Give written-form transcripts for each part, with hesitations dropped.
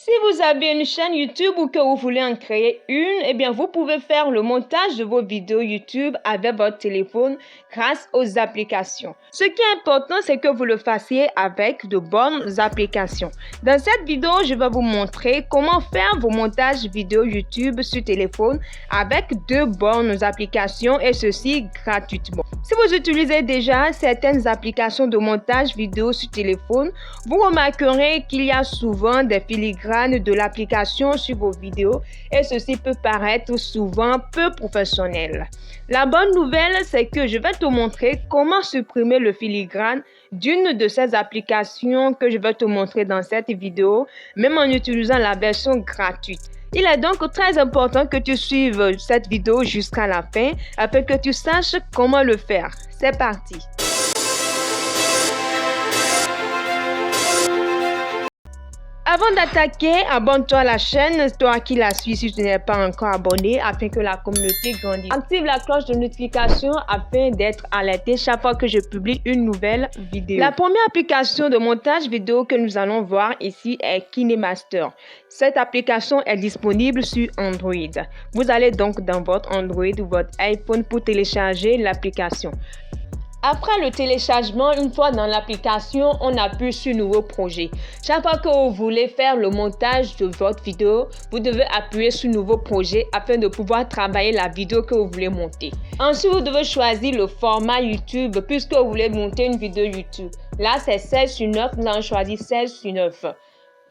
Si vous avez une chaîne YouTube ou que vous voulez en créer une, eh bien vous pouvez faire le montage de vos vidéos YouTube avec votre téléphone grâce aux applications. Ce qui est important, c'est que vous le fassiez avec de bonnes applications. Dans cette vidéo, je vais vous montrer comment faire vos montages vidéo YouTube sur téléphone avec de bonnes applications et ceci gratuitement. Si vous utilisez déjà certaines applications de montage vidéo sur téléphone, vous remarquerez qu'il y a souvent des filigranes de l'application sur vos vidéos et ceci peut paraître souvent peu professionnel. La bonne nouvelle, c'est que je vais te montrer comment supprimer le filigrane d'une de ces applications que je vais te montrer dans cette vidéo, même en utilisant la version gratuite. Il est donc très important que tu suives cette vidéo jusqu'à la fin afin que tu saches comment le faire. C'est parti! Avant d'attaquer, abonne-toi à la chaîne, toi qui la suis si tu n'es pas encore abonné, afin que la communauté grandisse. Active la cloche de notification afin d'être alerté chaque fois que je publie une nouvelle vidéo. La première application de montage vidéo que nous allons voir ici est KineMaster. Cette application est disponible sur Android. Vous allez donc dans votre Android ou votre iPhone pour télécharger l'application. Après le téléchargement, une fois dans l'application, on appuie sur Nouveau projet. Chaque fois que vous voulez faire le montage de votre vidéo, vous devez appuyer sur Nouveau projet afin de pouvoir travailler la vidéo que vous voulez monter. Ensuite, vous devez choisir le format YouTube puisque vous voulez monter une vidéo YouTube. Là, c'est 16:9, nous allons choisir 16:9.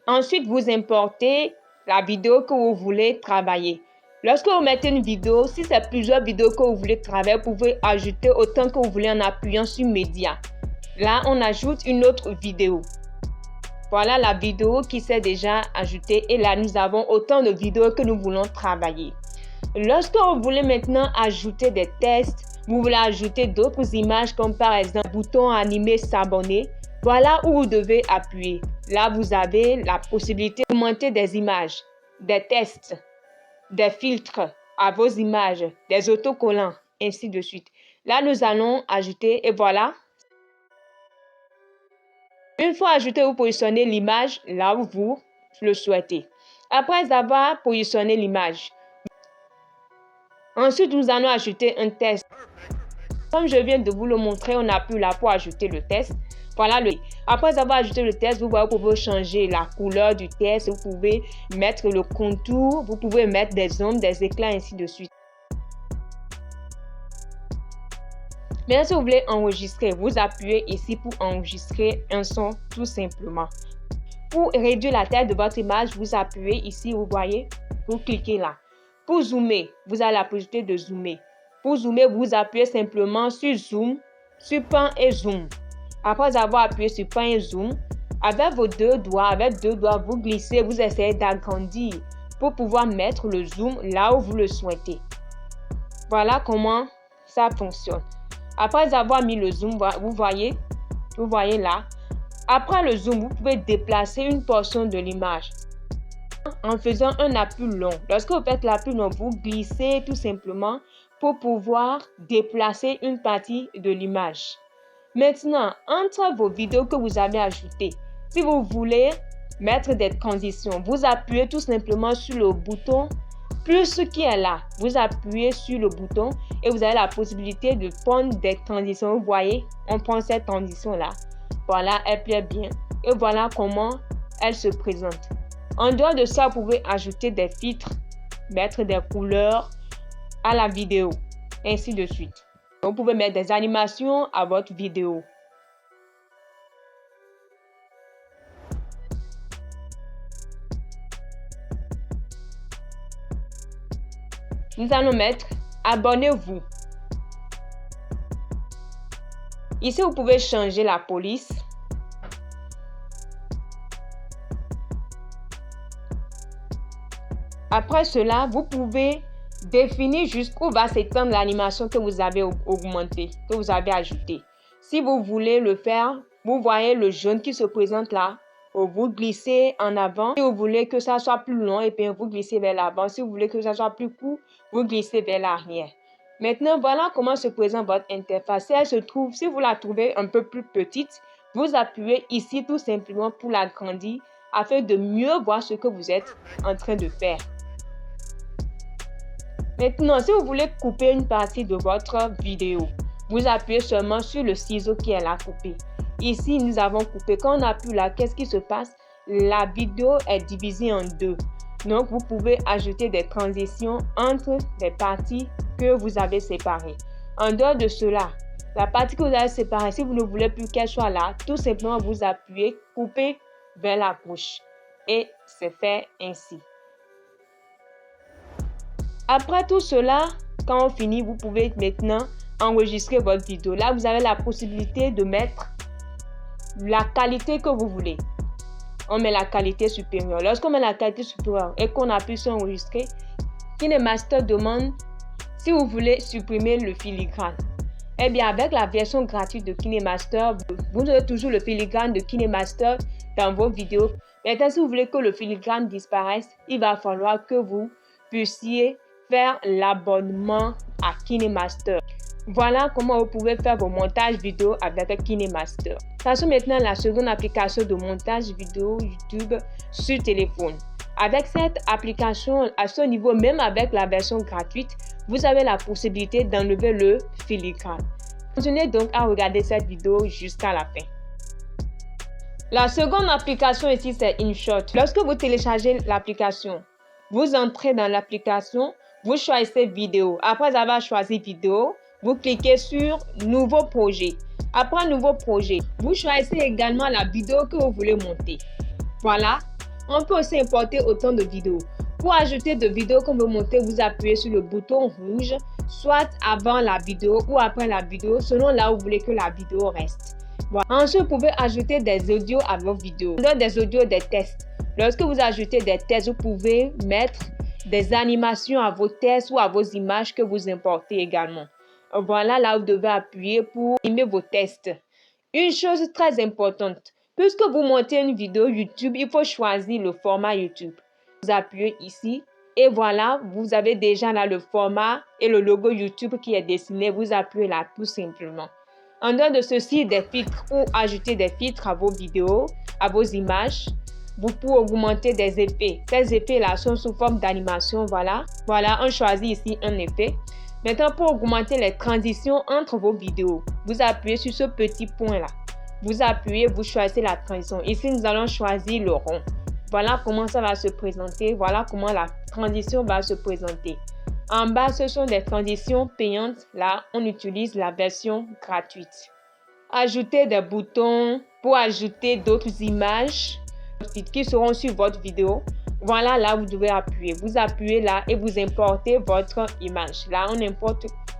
Ensuite, vous importez la vidéo que vous voulez travailler. Lorsque vous mettez une vidéo, si c'est plusieurs vidéos que vous voulez travailler, vous pouvez ajouter autant que vous voulez en appuyant sur Média. Là, on ajoute une autre vidéo. Voilà la vidéo qui s'est déjà ajoutée et là, nous avons autant de vidéos que nous voulons travailler. Lorsque vous voulez maintenant ajouter des tests, vous voulez ajouter d'autres images comme par exemple le bouton animé s'abonner, voilà où vous devez appuyer. Là, vous avez la possibilité de monter des images, des tests, des filtres à vos images, des autocollants, ainsi de suite. Là, nous allons ajouter et voilà. Une fois ajouté, vous positionnez l'image là où vous le souhaitez. Après avoir positionné l'image, ensuite, nous allons ajouter un test. Comme je viens de vous le montrer, on appuie là pour ajouter le test. Voilà Après avoir ajouté le test, vous pouvez changer la couleur du test, vous pouvez mettre le contour, vous pouvez mettre des ombres, des éclats, ainsi de suite. Maintenant, si vous voulez enregistrer, vous appuyez ici pour enregistrer un son tout simplement. Pour réduire la taille de votre image, vous appuyez ici, vous voyez, vous cliquez là. Pour zoomer, vous avez la possibilité de zoomer. Pour zoomer, vous appuyez simplement sur Zoom, sur Pan et Zoom. Après avoir appuyé sur Pan et Zoom, avec vos deux doigts, vous glissez, vous essayez d'agrandir pour pouvoir mettre le zoom là où vous le souhaitez. Voilà comment ça fonctionne. Après avoir mis le zoom, vous voyez là. Après le zoom, vous pouvez déplacer une portion de l'image en faisant un appui long. Lorsque vous faites l'appui long, vous glissez tout simplement pour pouvoir déplacer une partie de l'image. Maintenant, entre vos vidéos que vous avez ajoutées, si vous voulez mettre des transitions, vous appuyez tout simplement sur le bouton plus qui est là. Vous appuyez sur le bouton et vous avez la possibilité de prendre des transitions. Vous voyez, on prend cette transition-là. Voilà, elle plaît bien. Et voilà comment elle se présente. En dehors de ça, vous pouvez ajouter des filtres, mettre des couleurs à la vidéo, ainsi de suite. Vous pouvez mettre des animations à votre vidéo. Nous allons mettre abonnez-vous. Ici, vous pouvez changer la police. Après cela, vous pouvez définir jusqu'où va s'étendre l'animation que vous avez augmentée, que vous avez ajoutée. Si vous voulez le faire, vous voyez le jaune qui se présente là. Vous glissez en avant. Si vous voulez que ça soit plus long, et bien vous glissez vers l'avant. Si vous voulez que ça soit plus court, vous glissez vers l'arrière. Maintenant, voilà comment se présente votre interface. Si elle se trouve, si vous la trouvez un peu plus petite, vous appuyez ici tout simplement pour l'agrandir afin de mieux voir ce que vous êtes en train de faire. Maintenant, si vous voulez couper une partie de votre vidéo, vous appuyez seulement sur le ciseau qui est là coupé. Ici, nous avons coupé. Quand on appuie là, qu'est-ce qui se passe? La vidéo est divisée en deux. Donc, vous pouvez ajouter des transitions entre les parties que vous avez séparées. En dehors de cela, la partie que vous avez séparée, si vous ne voulez plus qu'elle soit là, tout simplement vous appuyez, couper vers la gauche. Et c'est fait ainsi. Après tout cela, quand on finit, vous pouvez maintenant enregistrer votre vidéo. Là, vous avez la possibilité de mettre la qualité que vous voulez. On met la qualité supérieure. Lorsqu'on met la qualité supérieure et qu'on appuie sur enregistrer, KineMaster demande si vous voulez supprimer le filigrane. Eh bien, avec la version gratuite de KineMaster, vous aurez toujours le filigrane de KineMaster dans vos vidéos. Maintenant, si vous voulez que le filigrane disparaisse, il va falloir que vous puissiez faire l'abonnement à KineMaster. Voilà comment vous pouvez faire vos montages vidéo avec KineMaster. Passons maintenant à la seconde application de montage vidéo YouTube sur téléphone. Avec cette application, à ce niveau, même avec la version gratuite, vous avez la possibilité d'enlever le filigrane. Continuez donc à regarder cette vidéo jusqu'à la fin. La seconde application ici, c'est InShot. Lorsque vous téléchargez l'application, vous entrez dans l'application, vous choisissez vidéo. Après avoir choisi vidéo, vous cliquez sur nouveau projet. Après nouveau projet, vous choisissez également la vidéo que vous voulez monter. Voilà. On peut aussi importer autant de vidéos. Pour ajouter de vidéos que vous montez, vous appuyez sur le bouton rouge, soit avant la vidéo ou après la vidéo, selon là où vous voulez que la vidéo reste. Voilà. Ensuite, vous pouvez ajouter des audios à vos vidéos. Des audios, des tests. Lorsque vous ajoutez des tests, vous pouvez mettre des animations à vos tests ou à vos images que vous importez également. Voilà là où vous devez appuyer pour animer vos tests. Une chose très importante, puisque vous montez une vidéo YouTube, il faut choisir le format YouTube. Vous appuyez ici et voilà, vous avez déjà là le format et le logo YouTube qui est dessiné. Vous appuyez là tout simplement. En dehors de ceci, des filtres ou ajouter des filtres à vos vidéos, à vos images. Vous pouvez augmenter des effets. Ces effets-là sont sous forme d'animation. Voilà, on choisit ici un effet. Maintenant, pour augmenter les transitions entre vos vidéos, vous appuyez sur ce petit point-là. Vous appuyez, vous choisissez la transition. Ici, nous allons choisir le rond. Voilà comment ça va se présenter. Voilà comment la transition va se présenter. En bas, ce sont des transitions payantes. Là, on utilise la version gratuite. Ajoutez des boutons pour ajouter d'autres images qui seront sur votre vidéo. Voilà, là, vous devez appuyer. Vous appuyez là et vous importez votre image. Là,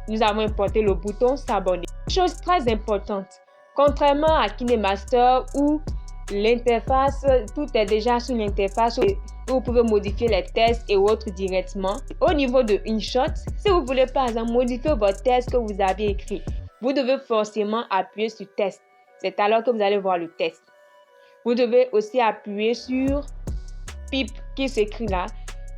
nous avons importé le bouton s'abonner. Chose très importante, contrairement à KineMaster où l'interface, tout est déjà sur l'interface où vous pouvez modifier les textes et autres directement. Au niveau de InShot, si vous voulez par exemple modifier votre texte que vous avez écrit, vous devez forcément appuyer sur test. C'est alors que vous allez voir le texte. Vous devez aussi appuyer sur pip qui s'écrit là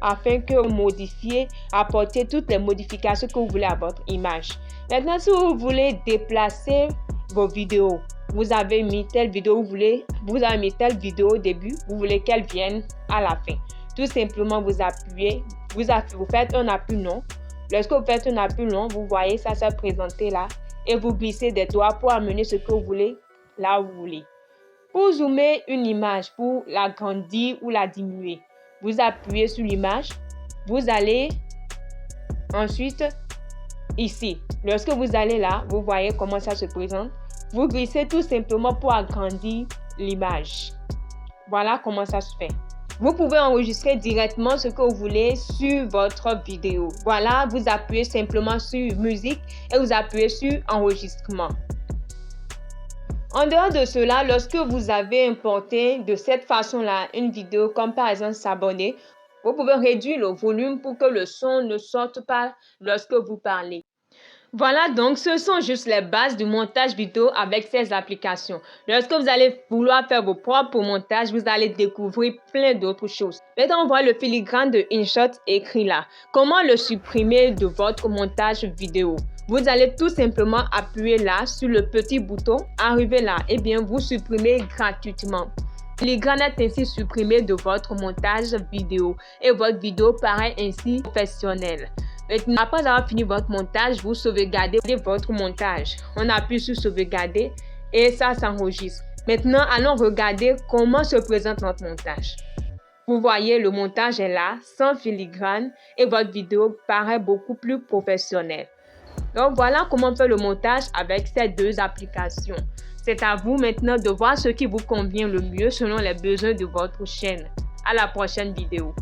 afin que vous modifiez, apportez toutes les modifications que vous voulez à votre image. Maintenant, si vous voulez déplacer vos vidéos, vous avez mis telle vidéo, vous avez mis telle vidéo au début, vous voulez qu'elle vienne à la fin. Tout simplement, vous appuyez, vous faites un appui long. Lorsque vous faites un appui long, vous voyez ça s'est présenté là et vous glissez des doigts pour amener ce que vous voulez là où vous voulez. Pour zoomer une image, pour l'agrandir ou la diminuer, vous appuyez sur l'image, vous allez ensuite ici. Lorsque vous allez là, vous voyez comment ça se présente. Vous glissez tout simplement pour agrandir l'image. Voilà comment ça se fait. Vous pouvez enregistrer directement ce que vous voulez sur votre vidéo. Voilà, vous appuyez simplement sur musique et vous appuyez sur enregistrement. En dehors de cela, lorsque vous avez importé de cette façon-là une vidéo, comme par exemple s'abonner, vous pouvez réduire le volume pour que le son ne sorte pas lorsque vous parlez. Voilà donc, ce sont juste les bases du montage vidéo avec ces applications. Lorsque vous allez vouloir faire vos propres montages, vous allez découvrir plein d'autres choses. Maintenant, on voit le filigrane de InShot écrit là. Comment le supprimer de votre montage vidéo? Vous allez tout simplement appuyer là sur le petit bouton, arriver là, et bien vous supprimez gratuitement. Filigrane est ainsi supprimé de votre montage vidéo et votre vidéo paraît ainsi professionnelle. Maintenant, après avoir fini votre montage, vous sauvegardez votre montage. On appuie sur sauvegarder et ça s'enregistre. Maintenant, allons regarder comment se présente notre montage. Vous voyez, le montage est là, sans filigrane et votre vidéo paraît beaucoup plus professionnelle. Donc voilà comment faire le montage avec ces deux applications. C'est à vous maintenant de voir ce qui vous convient le mieux selon les besoins de votre chaîne. À la prochaine vidéo.